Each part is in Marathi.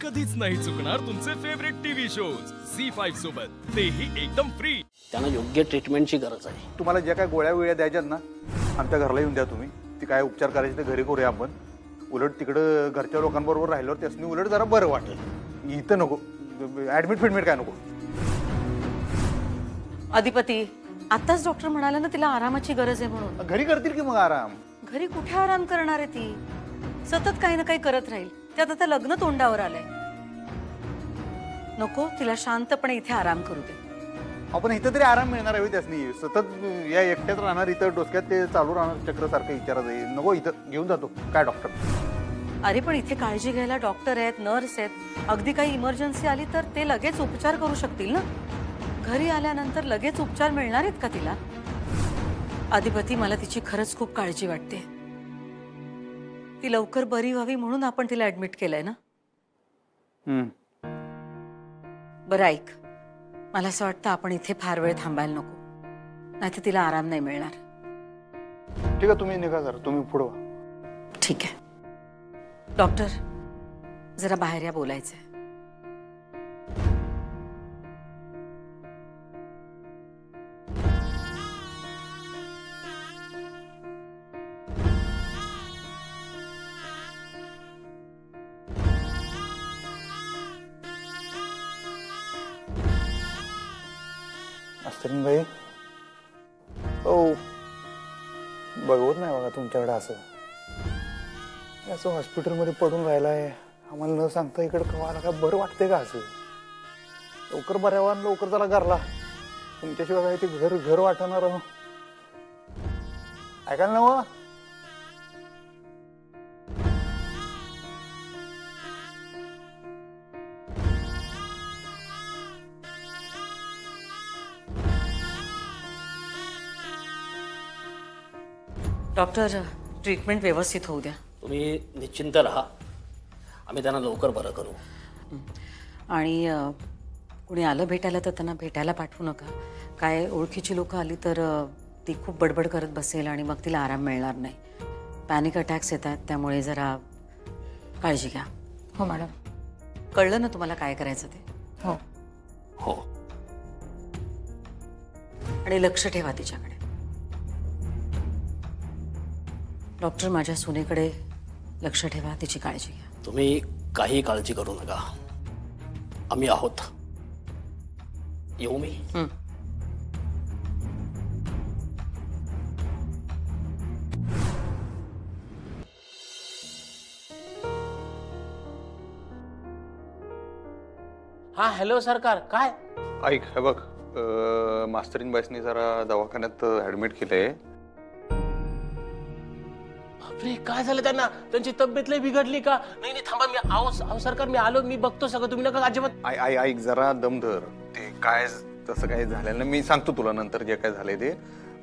कधीच नाही चुकणार तुमचे फेवरेट टीव्ही शोज झी5 सोबत, तेही एकदम फ्री। त्यांना योग्य ट्रीटमेंटची गरज आहे। तुम्हाला ज्या काय गोळ्या वेळ्या द्यायच्यात ना, आमच्या घरला येऊन द्या तुम्ही। ती काय उपचार करायचे ते घरी करूया आपण। उलट तिकडं घरच्या लोकांबरोबर राहिल्यावर त्यासनी उलट जरा बरं वाटेल। इथं नको, ऍडमिट काय नको। अधिपती, आताच डॉक्टर म्हणाला ना तिला आरामाची गरज आहे म्हणून। घरी करतील की मग आराम? घरी कुठे आराम करणार आहे ती? सतत काही ना काही करत राहील। त्यात आता लग्न तोंडावर आलंय। नको, तिला शांतपणे इथे आराम करू दे। आपण इथं तरी आराम मिळणार आहे त्यासनी। सतत या एकट्यात राहणार, इथं डोक्यात ते चालू राहणार चक्र सारखं विचारात जाईल। नको, इथं घेऊन जातो काय डॉक्टर। अरे पण इथे काळजी घ्यायला डॉक्टर आहेत, नर्स आहेत। अगदी काही इमर्जन्सी आली तर ते लगेच उपचार करू शकतील ना। घरी आल्यानंतर लगेच उपचार मिळणार आहेत का तिला? अधिपती, मला तिची खरंच खूप काळजी वाटते। ती लवकर बरी व्हावी म्हणून आपण तिला ऍडमिट केलंय ना। बरं ऐक, मला असं वाटतं आपण इथे फार वेळ थांबायला नको, नाहीतर तिला आराम नाही मिळणार। ठीक आहे, तुम्ही निघा जरा, तुम्ही पुढं व्हा। ठीक आहे डॉक्टर, जरा बाहेर या, बोलायचंय। अस्तरीन भाई, ओ बघवत नाही बघा तुमच्याकडे असं हॉस्पिटलमध्ये पडून राहिलाय। आम्हाला न सांगता इकडे कवायला काय बरं वाटतंय का? असं लवकर बऱ्या व्हा, लवकर चला घरला। तुमच्याशिवाय काय ते घर घर वाटणार हो? ऐकाल ना व? डॉक्टर, ट्रीटमेंट व्यवस्थित होऊ द्या। तुम्ही निश्चिंत राहा, आम्ही त्यांना लवकर बरं करू। आणि कुणी आलं भेटायला तर त्यांना भेटायला पाठवू नका। काय ओळखीची लोक आली तर ती खूप बडबड करत बसेल आणि मग तिला आराम मिळणार नाही। पॅनिक अटॅक्स येतात, त्यामुळे जरा काळजी घ्या। हो मॅडम। कळलं ना तुम्हाला काय करायचं ते? हो हो। आणि लक्ष ठेवा तिच्याकडे। डॉक्टर, माझ्या सुनेकडे लक्ष ठेवा, तिची काळजी घ्या। तुम्ही काही काळजी करू नका, आम्ही आहोत। येऊ मी? हा हॅलो सरकार, काय? ऐक, हे बघ, मास्तरीन बाईसनी जरा दवाखान्यात ऍडमिट केलंय। बापरे, काय झालं त्यांना? त्यांची तब्येत लय बिघडली का? नाही नाही थांबा, मी आहो सरकार, मी आलो, मी बघतो सगळं, तुम्ही नका अजिबात। ऐक जरा दम धर। ते काय तसं काय झालेलं नाही, मी सांगतो तुला नंतर जे काय झालंय ते।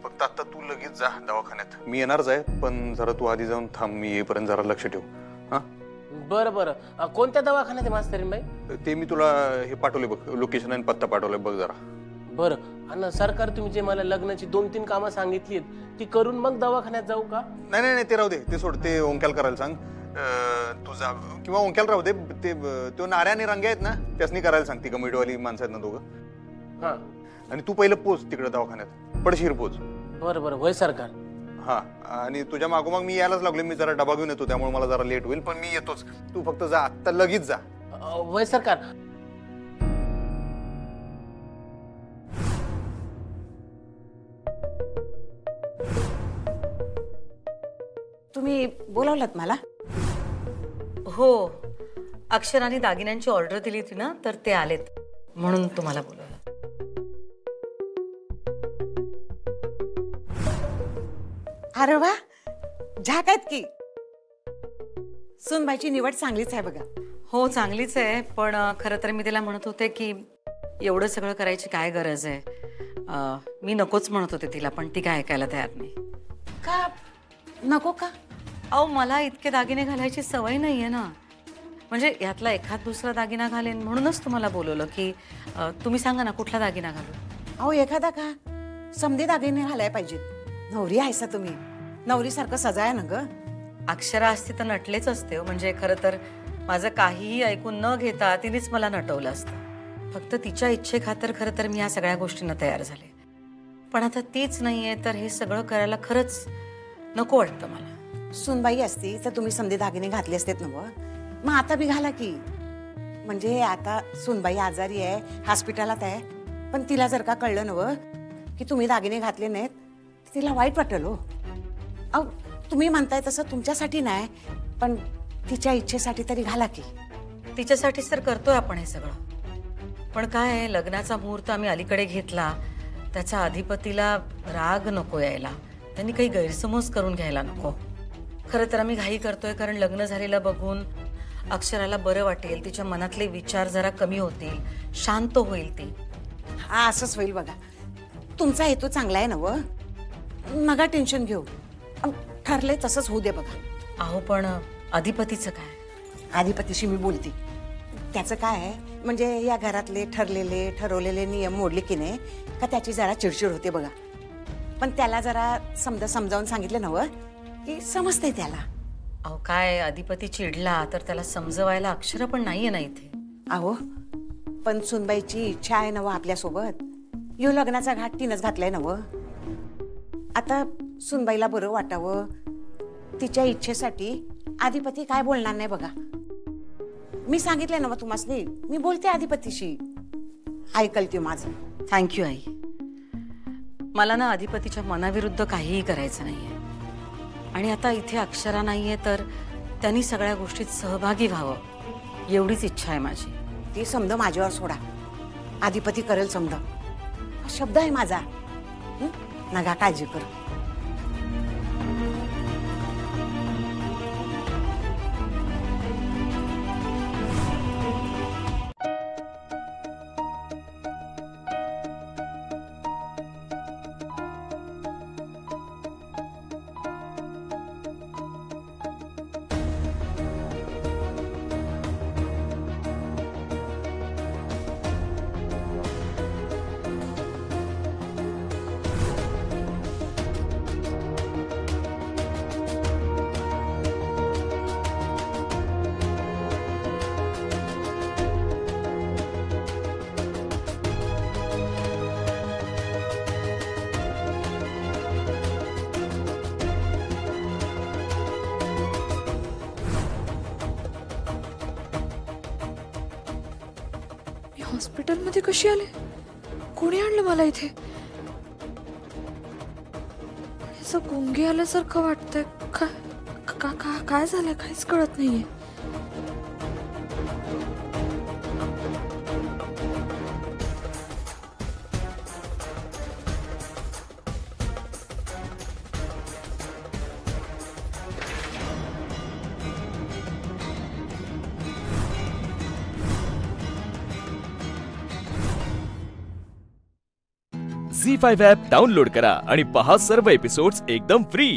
फक्त आता तू लगेच जा दवाखान्यात। मी येणारच आहे, पण जरा तू आधी जाऊन थांब, मी येईपर्यंत जरा लक्ष ठेव। हा बरं बरं, कोणत्या दवाखान्यात आहे मास्तरीन बाई? ते मी तुला हे पाठवले बघ, लोकेशन आणि पत्ता पाठवलाय बघ जरा। बरं, आणि सरकार तुम्ही जे मला लग्नाची 2-3 कामं सांगितली आहेत ती करून मग दवाखान्यात जाऊ का? नाही नाही, ते राहू दे, ते सोड, ते ओंक्याला करायला सांग। तू जा, किंवा ओंक्याला राहू दे, ते नाऱ्या आणि रंगे आहेत ना, त्यासनी करायला सांग। ती कमिटीवाली माणसं आहेत ना दोघं। हा, आणि तू पहिलं पोच तिकडे दवाखान्यात, पडशीर पोच। बरं बरं, होय सरकार। हा, आणि तुझ्या मागोमाग मी यायलाच लागले, मी जरा डबा घेऊन येतो, त्यामुळे मला जरा लेट होईल, पण मी येतोच। तू फक्त जा, आता लगेच जा। होय सरकार। तुम्ही बोलावलात मला? हो, अक्षराने दागिन्यांची ऑर्डर दिली होती ना, तर ते आलेत म्हणून तुम्हाला बोलवलं। अरे वा, झाक आहेत की। सुनबाईची निवड चांगलीच आहे बघा। हो, चांगलीच आहे, पण खरं तर मी तिला म्हणत होते की एवढं सगळं करायची काय गरज आहे। मी नकोच म्हणत होते तिला, पण ती काय ऐकायला तयार नाही। का नको का? अहो, मला इतके दागिने घालायची सवय नाहीये ना। म्हणजे यातला एखाद दुसरा दागिना घालेन म्हणूनच तुम्हाला बोलवलं की तुम्ही सांगा ना कुठला दागिना घालू। अहो एखादा का समधी दागिने घालाय पाहिजेत। नवरी आहेसा तुम्ही, नवरीसारखं सजाय ना ग। अक्षरा असती तर नटलेच असते हो। म्हणजे खरं तर माझं काहीही ऐकून न घेता तिनेच मला नटवलं असतं. फक्त तिच्या इच्छेखातर खरं तर मी ह्या सगळ्या गोष्टींना तयार झाले. पण आता तीच नाहीये तर हे सगळं करायला खरंच नको वाटतं मला. सुनबाई असती तर तुम्ही समधी दागिने घातले असतेत ना व. मग आता बी घाला की. म्हणजे आता सुनबाई आजारी आहे, हॉस्पिटलात आहे, पण तिला जर का कळलं ना व की तुम्ही दागिने घातले नाहीत तर तिला वाईट वाटेल हो. अहो तुम्ही म्हणताय तसं तुमच्यासाठी नाही, पण तिच्या इच्छेसाठी तरी घाला की. तिच्यासाठीच तर करतोय आपण हे सगळं. पण काय आहे, लग्नाचा मुहूर्त आम्ही अलीकडे घेतला, त्याचा अधिपतीला राग नको यायला, त्यांनी काही गैरसमज करून घ्यायला नको. खरं तर आम्ही घाई करतोय कारण लग्न झालेलं बघून अक्षराला बरं वाटेल, तिच्या मनातले विचार जरा कमी होतील, शांत होईल ती. हा असंच होईल बघा. तुमचा हेतू चांगला आहे ना व, नका टेन्शन घेऊ. ठरले तसंच होऊ दे बघा. अहो पण अधिपतीचं काय? अधिपतीशी मी बोलते. त्याचं काय आहे, म्हणजे या घरातले ठरवलेले नियम मोडले की नाही का त्याची जरा चिडचिड होते बघा. पण त्याला जरा समजावून सांगितलं ना व की समजते त्याला. अहो काय, अधिपती चिडला तर त्याला समजवायला अक्षर पण नाहीये ना इथे. अहो पण सुनबाईची इच्छा आहे ना व आपल्यासोबत. यो लग्नाचा घाट तिनंच घातलाय ना व. आता सुनबाईला बरं वाटावं, तिच्या इच्छेसाठी अधिपती काय बोलणार नाही बघा. मी सांगितलंय ना व तुम्हासनी, मी बोलते अधिपतीशी, ऐकल ती माझं. थँक्यू आई. मला ना अधिपतीच्या मनाविरुद्ध काहीही करायचं नाहीये. आणि आता इथे अक्षरा नाहीये तर त्यांनी सगळ्या गोष्टीत सहभागी व्हावं एवढीच इच्छा आहे माझी. ती समज माझ्यावर सोडा, अधिपती करेल समज. शब्द आहे माझा. नका काळजी कर. हॉस्पिटलमध्ये कशी आले? कोणी आणलं मला इथे? असं गुंगी आल्यासारखं वाटतंय. काय झालंय काहीच कळत नाहीये. झी5 ॲप डाउनलोड करा आणि पहा सर्व एपिसोड्स एकदम फ्री.